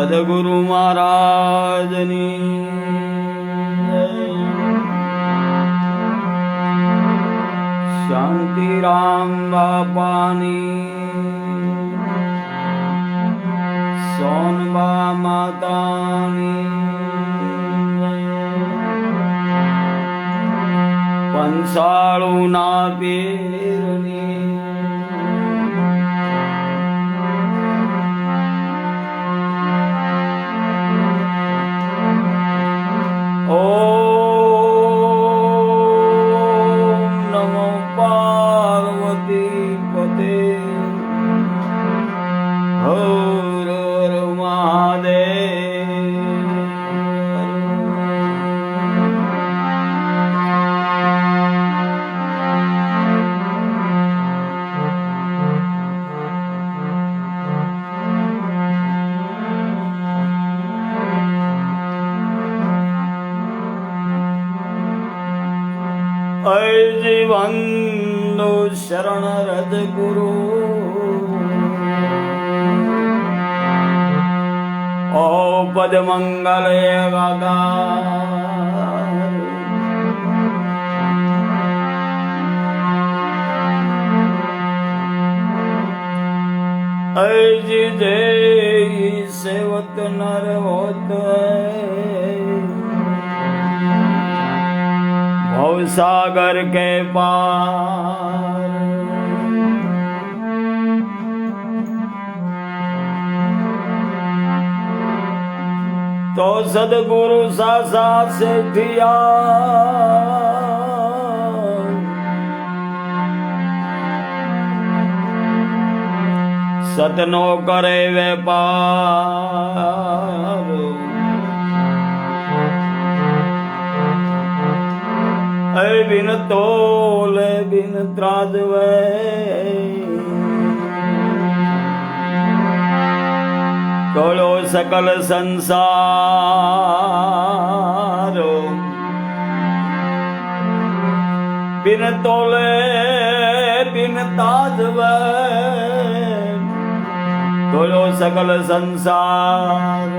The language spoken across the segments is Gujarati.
સદગુરુ મહારાજની શાંતિરામ બાપાની સોનબા માતાની પંસાળુના પીરની ઓમ નમો પાર્વતી પતે હર હર મહાદેવ જીવંદુ શરણ રજ ગુરુ ઓ પદ મંગલ ગાગા અજી જય સેવત નર હોત भवसागर के पार तो सदगुरु सासा सेठिया सतनो करे व्यापार बिन तोले बिन त्रादवे तोलो सकल संसार बिन तोले बिन ताजवे तोलो सकल संसार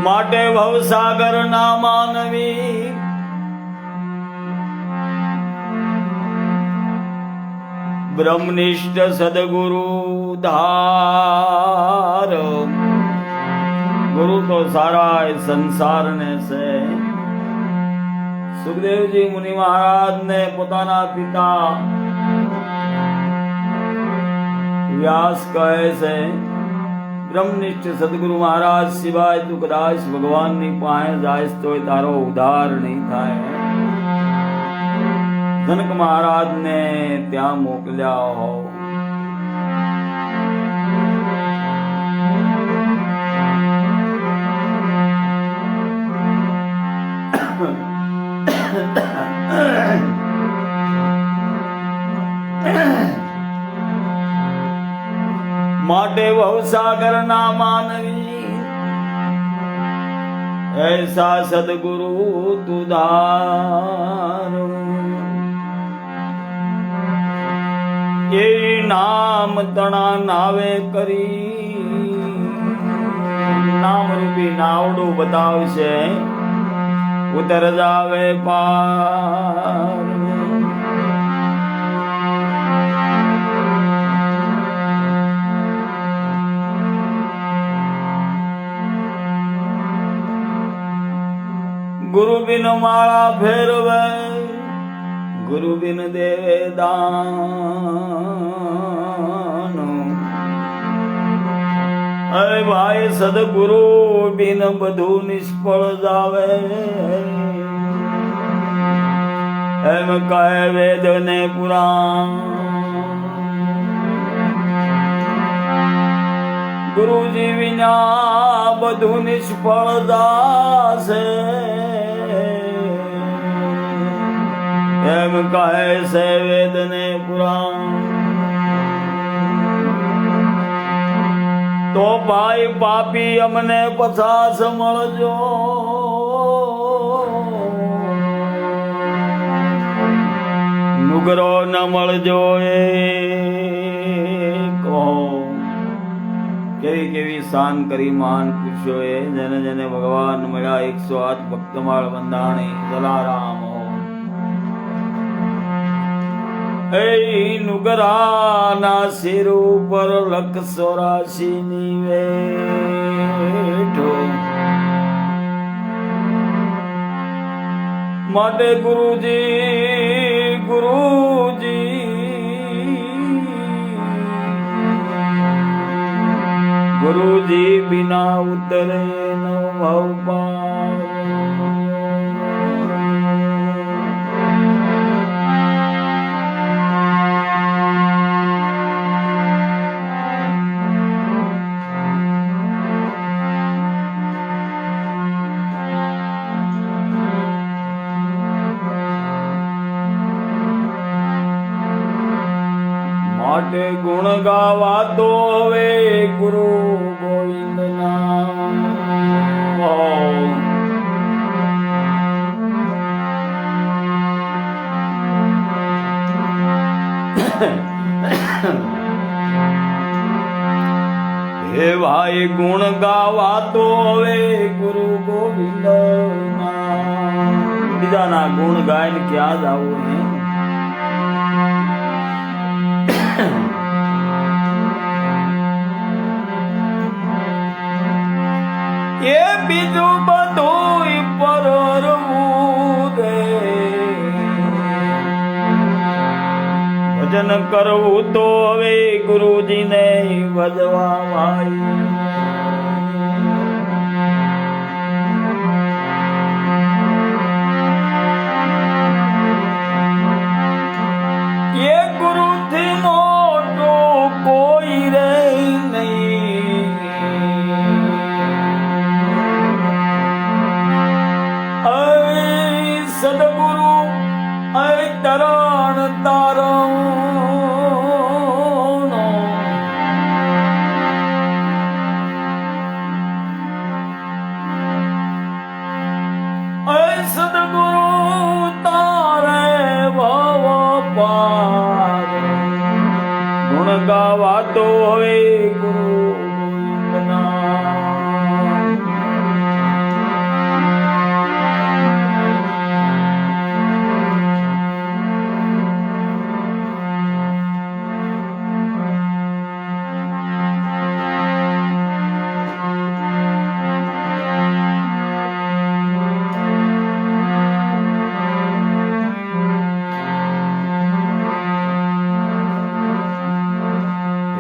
माटे भवसागर ना मानवी ब्रह्मनिष्ठ सदगुरु धार गुरु तो सारा संसार ने से सुखदेव जी मुनि महाराज ने पोताना पिता व्यास कहे से ब्रह्मनिष्ठ सदगुरु महाराज सिवाय તું કદાચ ભગવાનની પાસે જાયસ તો તારો ઉદ્ધાર નહીં થાય. જનક મહારાજ ને ત્યાં મોકલ્યા હો. माटे भवसागर ना मानवी ऐसा सदगुरु तुधार ये नाम तना नावे करी नाम रूपी नावडू बतावशे उतर जावे पार. गुरु बिन माला फेरवे गुरु बिन देवे दान. अरे भाई सदगुरु बिन बधु निष्फल जावे एम कहे वेद ने पुराण. गुरु जी विना बधु निष्फल जासे એમ કહે છે વેદ ને પુરાણ. તો ભાઈ પાપી અમને પચાસ મળજો નુગરો ન મળજો એક એવી શાન કરી મહાન પુરુષોએ, જેને જેને ભગવાન મળ્યા 108 ભક્તમાળ બંધાણી જલારામ હે નુગરાના શિર ઉપર લખ 84 ની વેઠો માટે ગુરુજી ગુરુજી બિના ઉતરે ન ભાવ પાર માટે ગુણ ગાવા તો હવે ગુરુ ગોવિંદ નામ હે ભાઈ ગુણ ગાવા તો હવે ગુરુ ગોવિંદ નામ બીજાના ગુણ ગાઈને ક્યાં જાવું હે એ બીજું બધું પરરવું દે ભજન કરવું તો હવે ગુરુજીને ભજવા ભાઈ એ ગુરુથી મોટો કોઈ રે નહીં સદગુરુ તરણ તારણ સદગુરુ તારે ભવ પાર ગુણ ગાવા તો હવે ગુરુ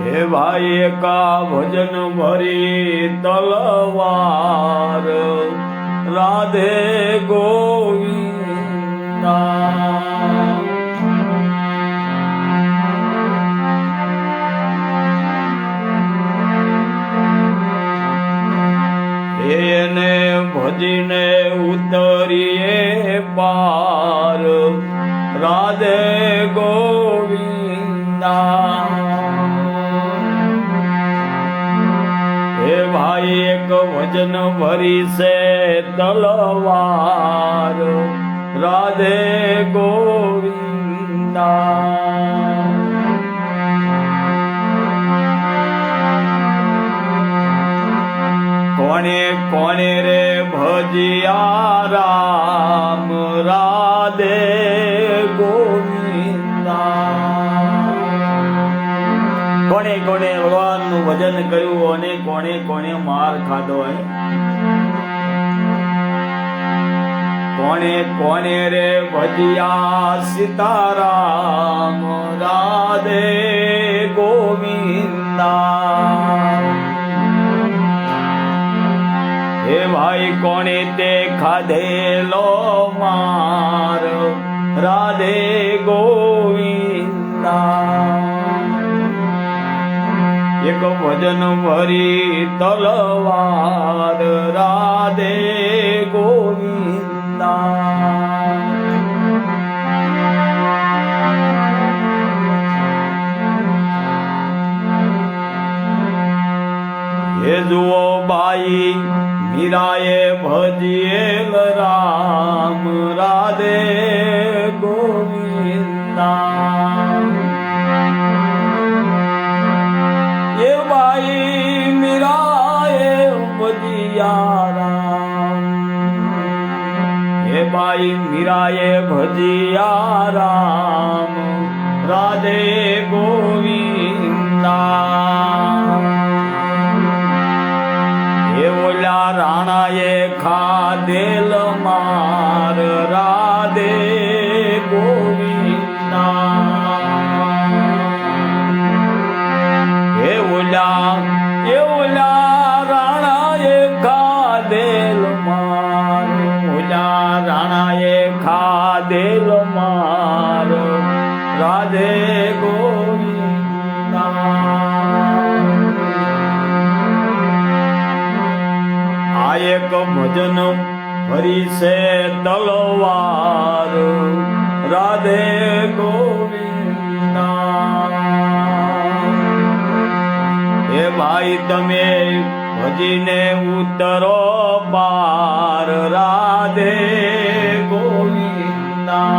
હે ભાઈ એકા ભજન ભરી તલવાર રાધે ગોવિંદા એને ભજીને ઉતરીએ પાર રાધે ગોવિંદા હે ભાઈ એક વજન ભરી છે તલવાર રાધે ગોવિંદા કોણે કોણે રે ભજિયા રામ રાધે ગોવિંદા કોણે કોણે ભગવાનનું ભજન કર્યું અને કોણે કોણે માર ખાધો હે કોણે કોણે રે ભજિયા સીતારામ રાધે ગોવિંદા હે ભાઈ કોણે તે ખાધેલો માર રાધે ગોવિંદા એક ભજન ભરી તલવાર રાધે ગોવિંદા હે જુઓ બાઈ મીરાએ ભજેલ રામ રાધે ગોવિંદા એ બાઈ મીરા ભાઈ મીરાએ ભજિયા રામ રાધે ગોવિંદા હે ઓલા રાણાએ ખાધેલ માર રાધે ગોવિંદા હે ઓલા રાણાએ ખાધેલ માર ઓલા રાણાએ ખાધેલ માર રાધે ગોવિંદા આ એક ભજન ભરી છે તલવાર રાધે ગોવિંદા હે ભાઈ તમે ભજીને ઉતરો પાર રાધે ગોવિંદા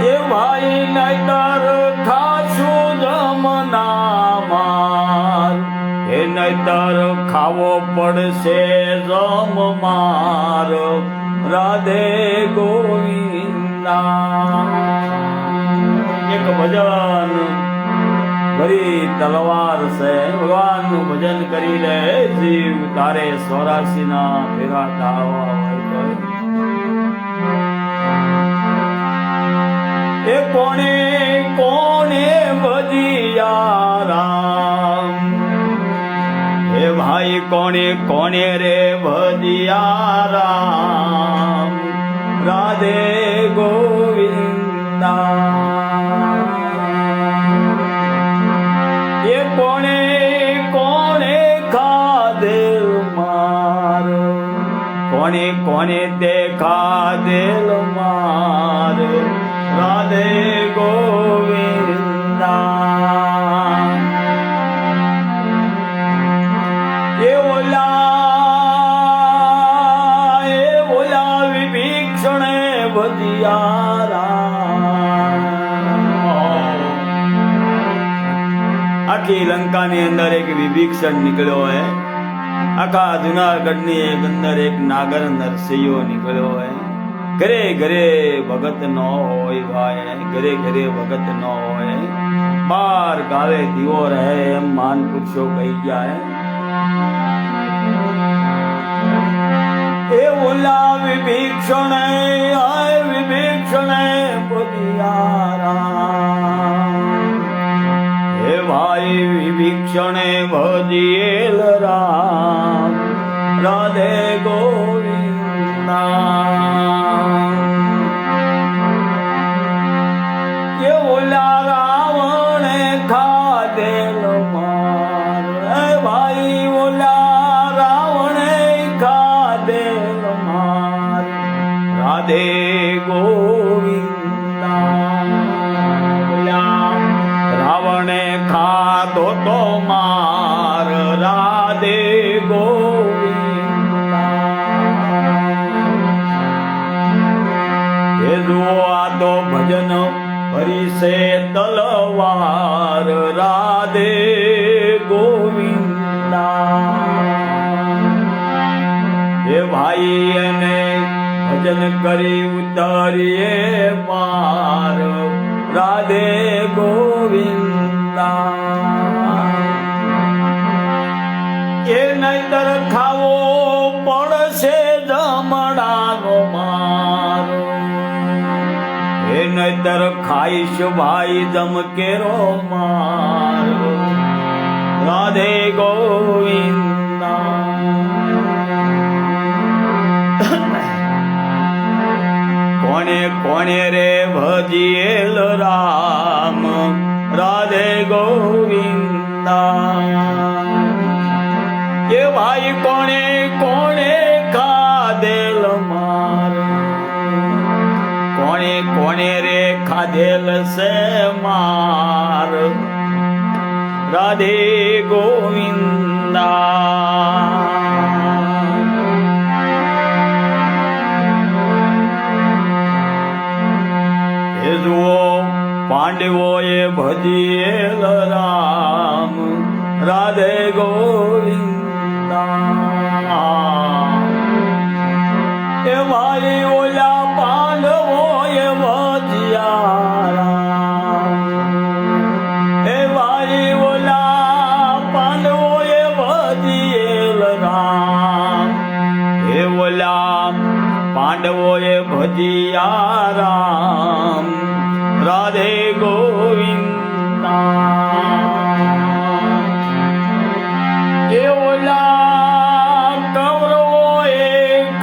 એ ભાઈ નહીતર ખાશું જમના માર એ નહીતર ખાવો પડશે જમ માર રાધે ગોવિંદા એક ભજન ભરી તલવાર છે ભગવાનનું ભજન કરી લે જીવ તારે 84 ના ભેગા થવા હોય એ કોણે કોણે ભજિયા રામ હે ભાઈ કોણે કોણે રે ભજિયા રામ રાધે ગોવિંદા એ કોણે કોણે ખાધેલ માર કોણે કોણે તે ખાધેલ માર રાધે ગોવિંદા એ ઓલા વિભીક્ષણે ભજિયા રામ આખી લંકાની અંદર એક વિભીક્ષણ નીકળ્યો હે આખા જુનાગઢની એક અંદર એક નાગર નરસિંહો નીકળ્યો હે ઘરે ઘરે ભગત ન હોય ભાઈ ઘરે ઘરે ભગત ન હોય બાર ગાવે દીવો રહે એમ મહાન પુરુષો કહી ગયા હે એ ઓલા વિભીક્ષણે ભજિયા રામ હે ભાઈ વિભીક્ષણે ભજિયેલ રામ રાધે ગોવિંદા એ ઓલા રાવણે ખાધેલ માર હે ભાઈ ઓલા રાવણે ખાધેલ માર રાધે ગોવિંદા રાવણે ખાધો તો માર રાધે ગોવિંદા હે જુઓ આ તો ભજન ભરી છે તલવાર રાધે ગોવિંદા હે ભાઈ એને ભજન કરી ઉતારીએ પાર રાધે ગોવિંદા એ નહીતર ખાવો પડશે જમડાનો માર એ નહીતર ખાઈશ ભાઈ જમકેરો માર રાધે ગોવિંદા કોણે કોણે રે ભજિયેલ રામ રાધે ગોવિંદા એ ભાઈ કોણે કોણે ખાધેલ માર કોણે કોણે રે ખાધેલ છે માર રાધે ગોવિંદા જુઓ પાંડવોએ ભજિયેલ રામ રાધે ગોવિંદા ઓલા પાંડવોએ ભજિયા રામ રાધે ગોવિંદા એ ઓલા કૌરવોએ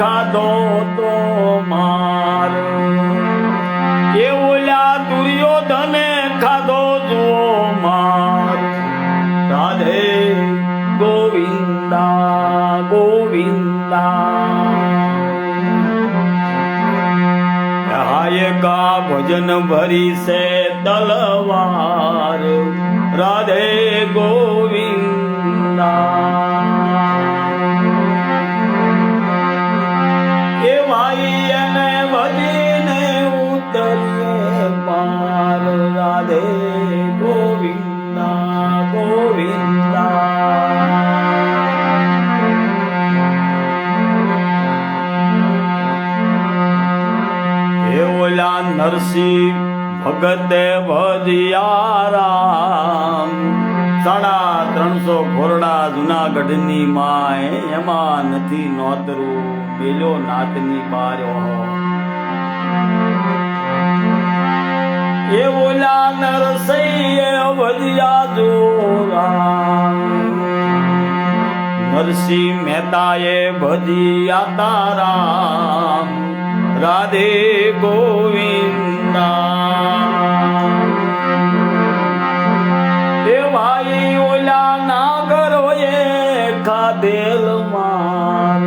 ખાધો તો માર એ ઓલા દુર્યોધને ખાધો જો માર રાધે ગોવિંદા ગોવિંદા કા ભજન ભરી સે તલવાર રાધે ગોવિંદા એ ભાઈ એને ભજીને ઉતરીએ પાર રાધે ગોવિંદા ગોવિંદા ઓલા નરસિંહ ભગતે ભજિયા રામ 350 ઘોરડા જુનાગઢની માય એમાં નથી નોતરું મેલો નાતની બાર્યો એ ઓલા નરસિંહ ભજિયા જો રામ નરસિંહ મહેતાએ ભજિયા તારામ રાધે ગોવિંદા એ ભાઈ ઓલા નાગરોએ ખાધેલ માર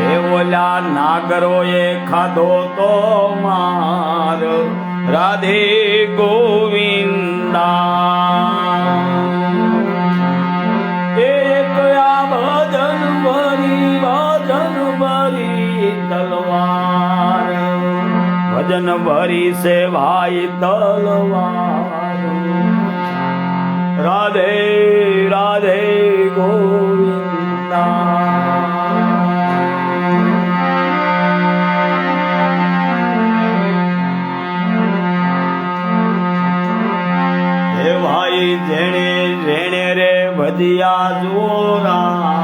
એ ઓલા નાગરોએ ખાધો તો માર રાધે ગોવિંદા એક આ ભજન ભરી તલવાર ભજન ભરી સે ભાઈ તલવાર રાધે રાધે ગોવિંદા હે ભાઈ જેણે જેણે રે ભજિયા જોરા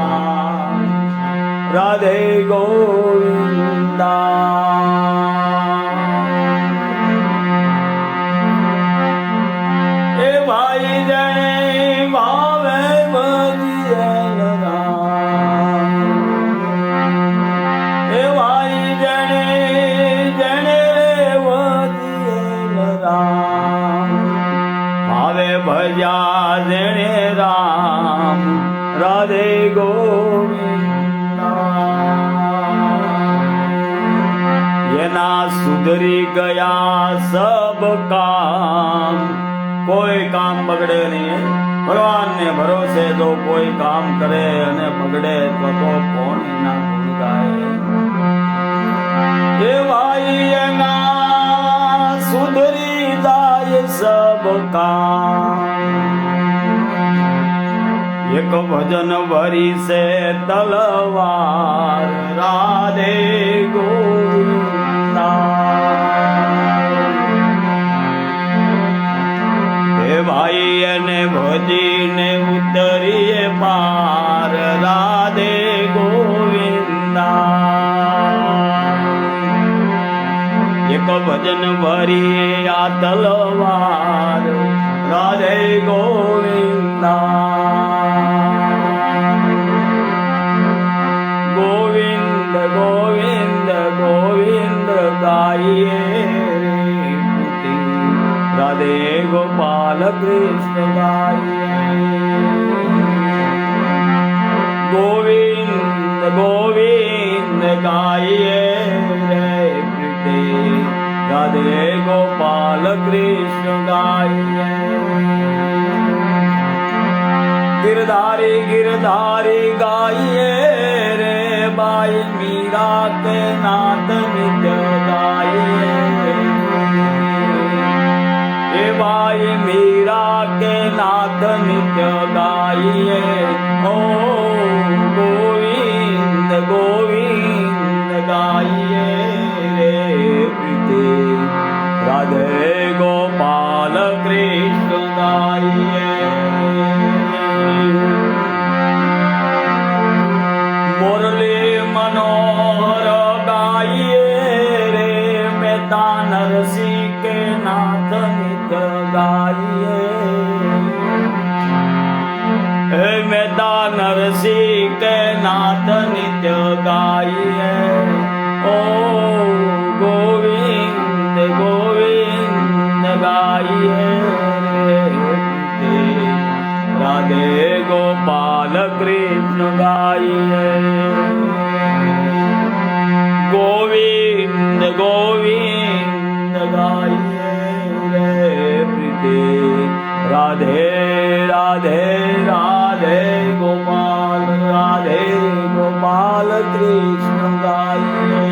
રાધે ગોવિંદા એ ભાઈ જણે ભાવે ભજિયેલ રામ એ ભાઈ જણે જણે ભજિયેલ રામ ભાવે ભજ્યા જણે રામ રાધે ગોવિંદા એના સુધરી ગયા સબ કામ કોઈ કામ બગડે નહીં ભગવાનને ભરોસે જો કોઈ કામ કરે અને બગડે તો કોણ એના ગુણ ગાય એ ભાઈ એના સુધરી જાય સબ કામ એક ભજન ભરી સે તલવાર રાધે ગોવિંદા હે ભાઈ એને ભજીને ઉતરીએ પાર રાધે ગોવિંદા એક ભજન ભરી આ તલવાર રાધે ગોવિંદા ગોવિંદ ગોવિંદ ગોવિંદ ગાઈએ રાધે ગોપાલ કૃષ્ણ ગાઈએ ગોવિંદ ગોવિંદ ગાઈએ રાધે ગોપાલ કૃષ્ણ ગાઈએ गिरधारी गिरधारी गाइए रे बाई मीरा के नाथ नित्य गाइए ए बाई मीरा के नाथ नित्य गाइए ओ गोविंद गोविंद गाइए रे प्रीति राधे गोपाल कृष्ण गाइए मुरली ગાઈએ ઓ ગોવિંદ ગોવિંદ ગાઈએ રાધે ગોપાલ કૃષ્ણ ગાઈએ ગોવિંદ ગોવિંદ ગાઈએ રે પ્રીતે રાધે રાધે રાધે ગોપાલ કૃષ્ણ ગાઈએ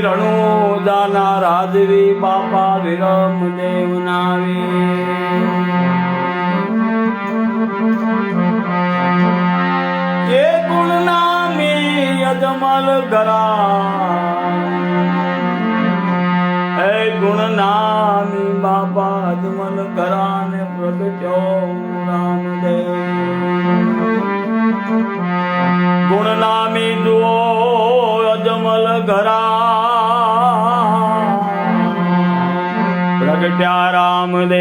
રણુદાના રાજવી બાપા વિરમ દેવ નાવી એ ગુણ નામી અજમલ ગરા એ ગુણ નામી બાપા અજમલ ગરા ને પ્રગટ્યો રામદેવ ગુણ નામી જુઓ અજમલ ગરા પ્રગટ્યા રામદેવ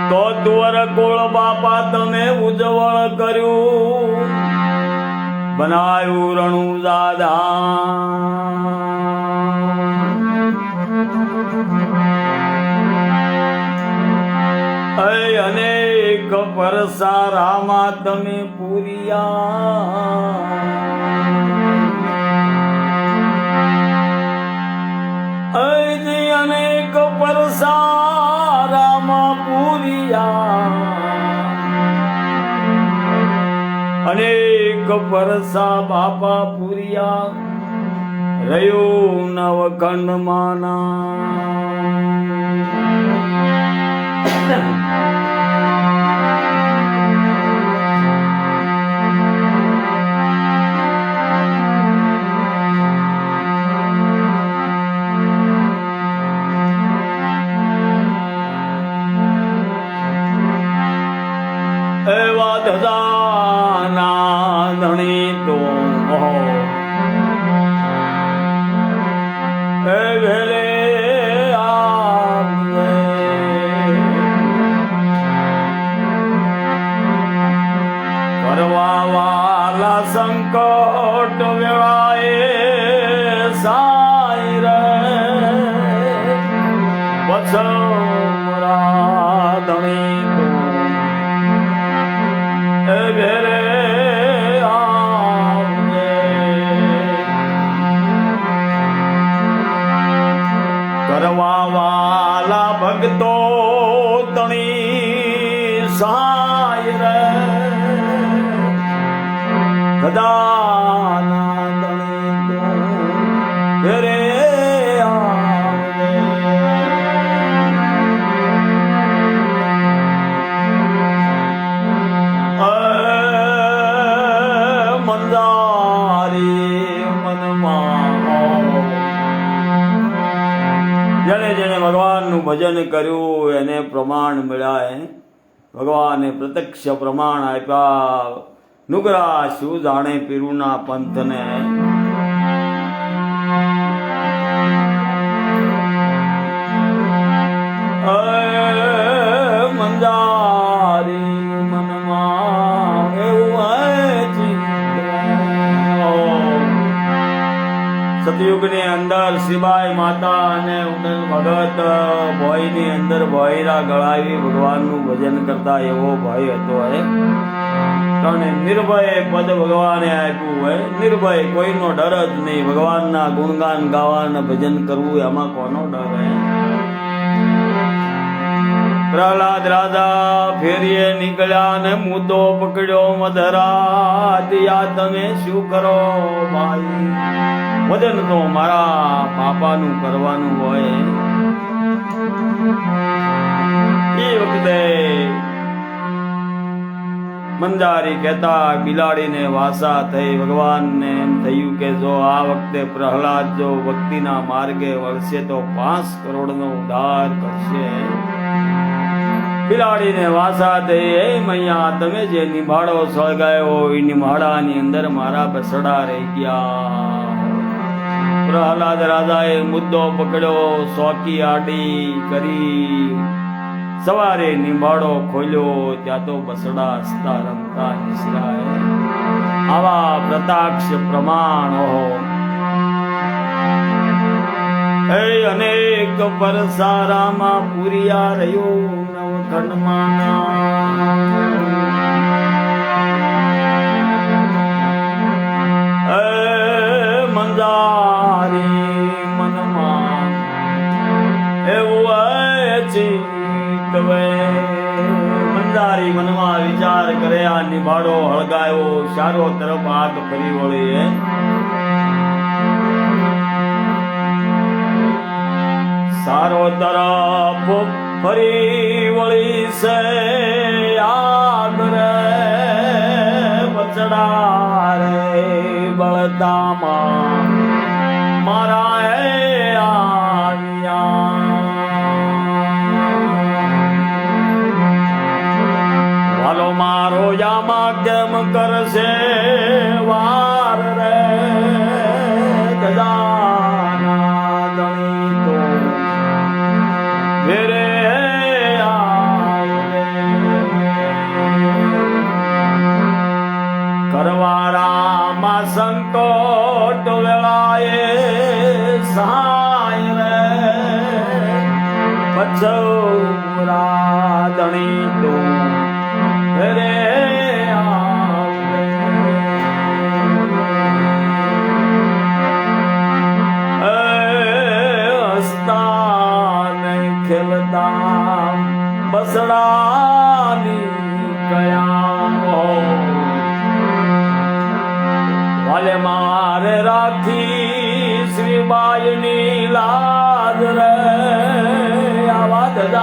તો તુવર કુળ બાપા તમે ઉજ્જવળ કર્યું બનાવ્યું રણુ દાદા અનેક પરસા રામા તમે પૂરિયા અનેક પરસા રામા પૂરિયા અનેક પરસા બાપા પૂરિયા રહ્યું નવખંડ માના એવા ધજાના ધણી તો એ વેલે કરવા વાલા સંકટ વેળાએ સાઈ રે પછમરા ધણી ઘરે કરવા વાલા ભક્તો તણી સાય રે ગદાના તણી ઘરે જેને જેને ભગવાનનું ભજન કર્યું એને પ્રમાણ મળ્યા ભગવાને પ્રત્યક્ષ પ્રમાણ આપ્યા નુગરા શું જાણે પીરુના પંથને મંજારી મનમાં એવું સતયુગની અંદર શિવાય માતા અને ઉદલ ભગત ભોયની અંદર ભોયરા ગળાવી ભગવાનનું ભજન કરતા એવો ભય હતો કારણ નિર્ભય પદ ભગવાને આપ્યું હોય નિર્ભય કોઈનો ડર જ નહીં ભગવાનના ગુણગાન ગાવાના ભજન કરવું એમાં કોનો ડર હે પ્રહલાદ રાજા ફેરીએ નીકળ્યા ને મુદ્દો પકડ્યો મધરા દિયા તમે શું કરો ભાઈ ભજન તો મારા પાપાનું કરવાનું હોય એ વખતે મંજારી કહેતા બિલાડીને વાસા થઈ ભગવાનને એમ થયું કે જો આ વખતે પ્રહલાદ જો ભક્તિના માર્ગે વળશે તો 5 કરોડનો ઉદ્ધાર કરશે બિલાડીને વાસા થઈ એ મૈયા તમે જે નિભાડો સળગાયો એ નિભાડાની અંદર મારા બસડા રહી ગયા પ્રહલાદ રાજાએ મુદ્દો પકડ્યો, સોકી આડી કરી. સવારે નિંબાળો ખોલ્યો, ત્યાં તો બસડા હસતા રમતા નિસરાય. આવા પ્રત્યક્ષ પ્રમાણ હે અનેક પરસારામાં પૂરિયા રહ્યો નવખંડમાં. મંજારી મનમાં એવું ચિતવે. મંજારી મનમાં વિચાર કરે, આ નિભાડો હળગાયો, ચારો તરફ આગ ફરી વળી. સારો તરફ ફરી વળી છે આગ રે. બચડા રે બળદામાં મારા વાલો મારો યામાં કેમ કરશે વાર રે. ગજાના ધણી તો વેરે કરવારામાં સંકોટ વેળાએ સાય રે. પછોરા ધણી તો વેરે ખેલતા બસડાની ગયા. વાલે મારે રાખી શ્રીબાઈની લાજ રે. આવા દરે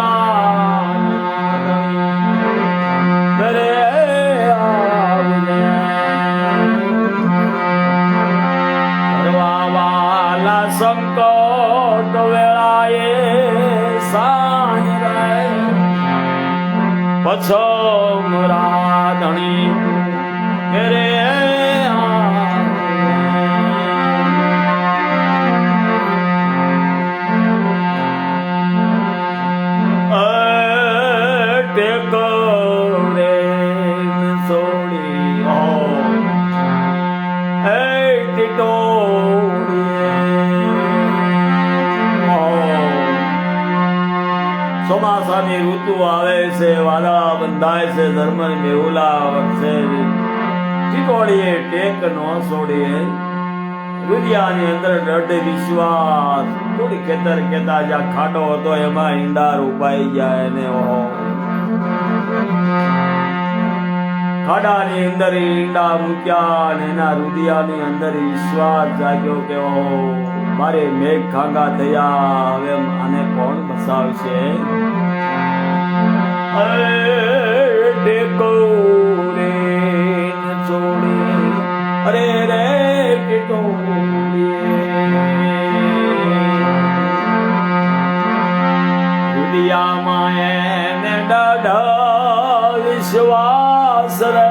કરવા વાલા સંકોટ વેળાએ પછો રાધણી રે. ટેકો રે સોડી ટીટો ચોમાસાની ઋતુ આવે છે, વાદળા બંધાય છે, ધર્મ મેહુલા વરસે. ટીટોળીએ ટેક નો છોડીએ. રુદિયાની અંદર દઢ વિશ્વાસ. થોડી ખેતર કેતા જ્યાં ખાડો હતો એમાં ઈંડા રોપાઈ જાય ને ખાડાની અંદર ઈંડા મૂક્યા ને એના રુદિયાની અંદર વિશ્વાસ જાગ્યો કે મારે મેઘ ખાંગા થયા, હવે આને કોણ બસાવશે. ટેકો રે છોડી અરે રે ટેકો રુદિયામાં એને દઢ વિશ્વાસ રે.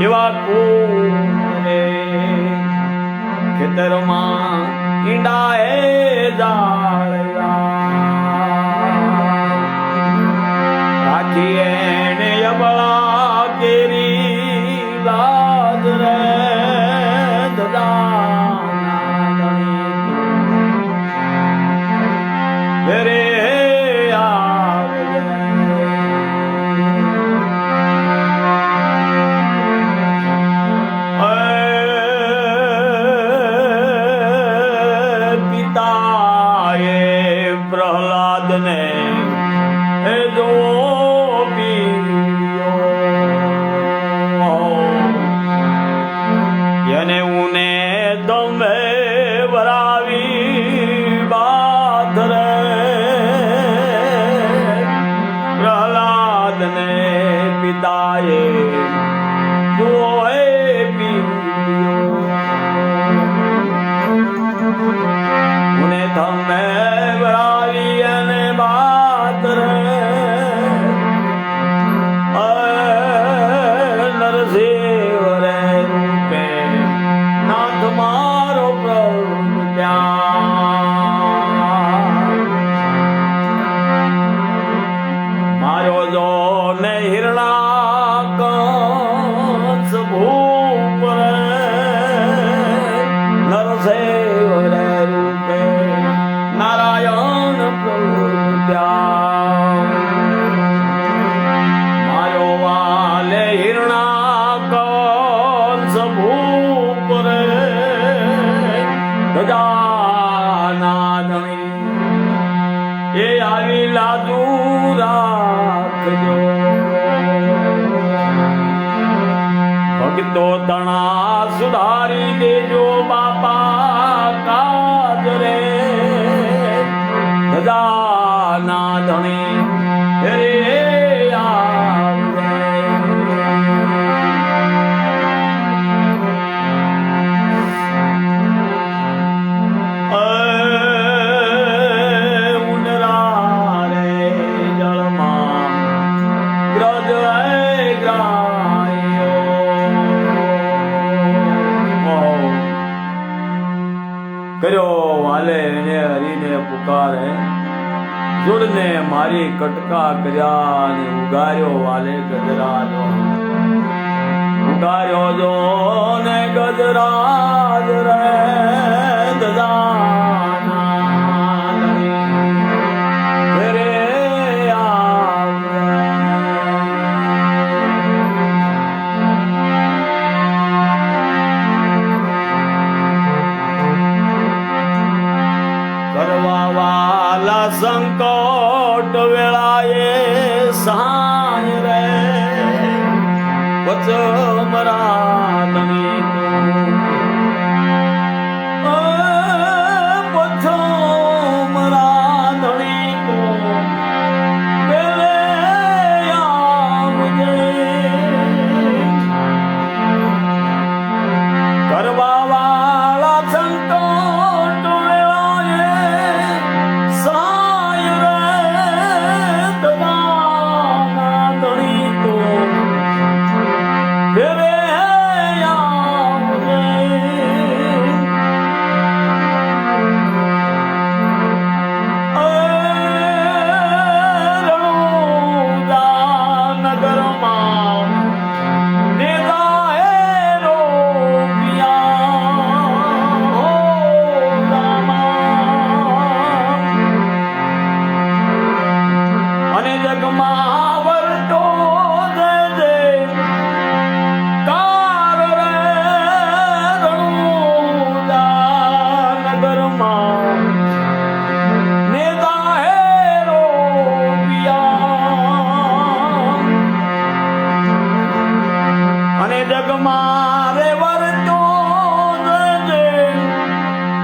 એવા કુરે ખેતરમાં ઈંડા એ રાખી એને અબળા કેરી લાજ રે. વેરે તો તણા સુધારી દેજો બાપા કાજ રે દાદા ધણી રે કર્યો વાલે એને હરીને પુકારે જોડને મારી કટકા કર્યા ને ઉગાર્યો વાલે ગજરાજો ઉગાર્યો જો ને ગજરાજ રે દદાના ઘરે સંકટ વેળાએ સાય રે પચમરા ધણી પચમરા ધણી તો પેલે આવજે કરવા વાળા સંકટ વેળાએ મારે વરતો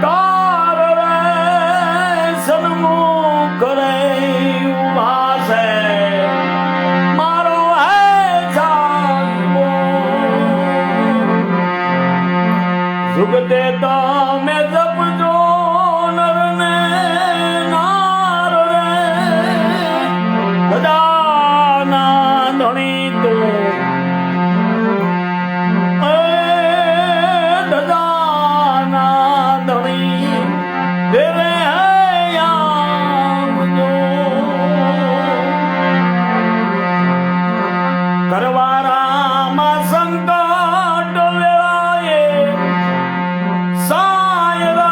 કાર રે સન્મુખ રે ઉભા છે મારો હે જાગો જુગતે તમે જપજો નર ને નાર રે બધાના ધણી તો કરવારામાં સંકટ વેળાએ સાય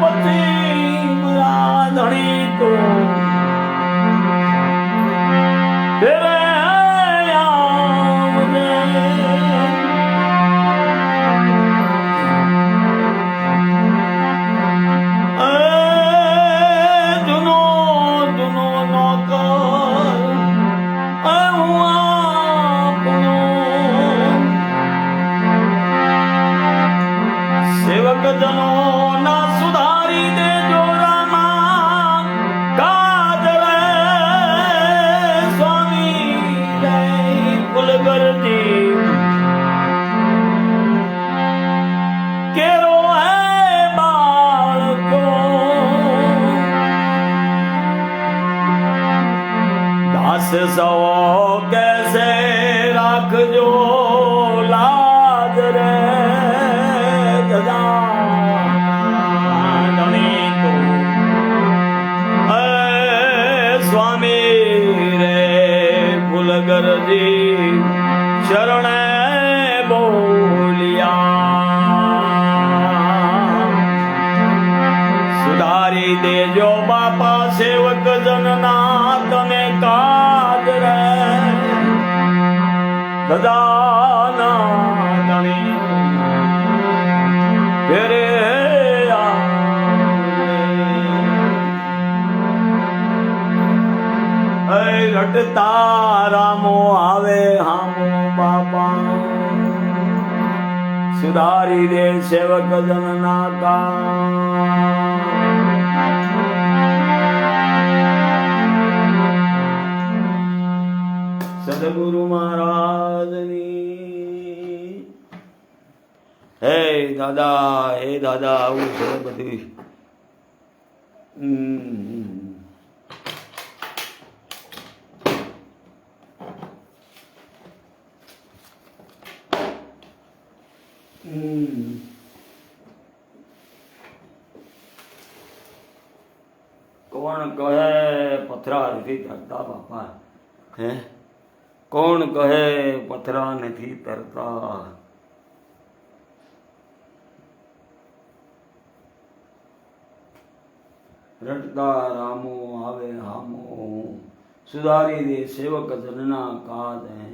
પછી ધણી તો જનો ના સુધારી દેજો રામા કાજ રે સ્વામી જય ફુલગરજી કેરો હે બાળકો દાસ સૌ કેસે રાખજો લાજ રે દદા ગરજી શરણે બોલિયા સુધારી દેજો બાપા સેવક જનના તમે કાજ રે બધાના ધણી ફેરે રટતા રામો આવે હામો બાપા સુધારી દે સેવક જનના કામ સદગુરુ મહારાજની હે દાદા આવું છે બધું કોણ કહે પથરા નથી તરતા બાપા હે કોણ કહે પથરા નથી તરતા રટતા રામો આવે હામો સુધારી દે સેવક જનના કાજ હે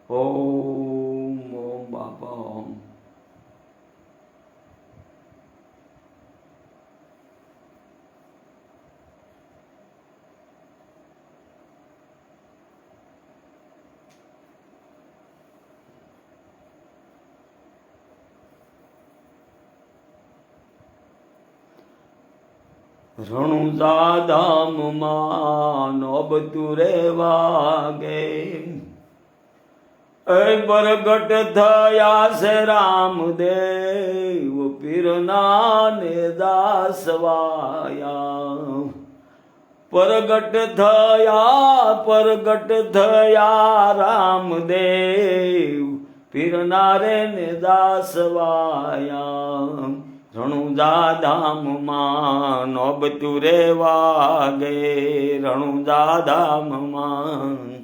ઓમ બાપા ઓમ રણુજા ધામમાં નોબતું રેવાગે પ્રગટ થયા છે રામદેવ પીરના ને દાસવાયા પ્રગટ થયા રામદેવ પીરના રે ને દાસવાયા રણુજા ધામમાં નોબતું રેવાગે રણુજા ધામમાં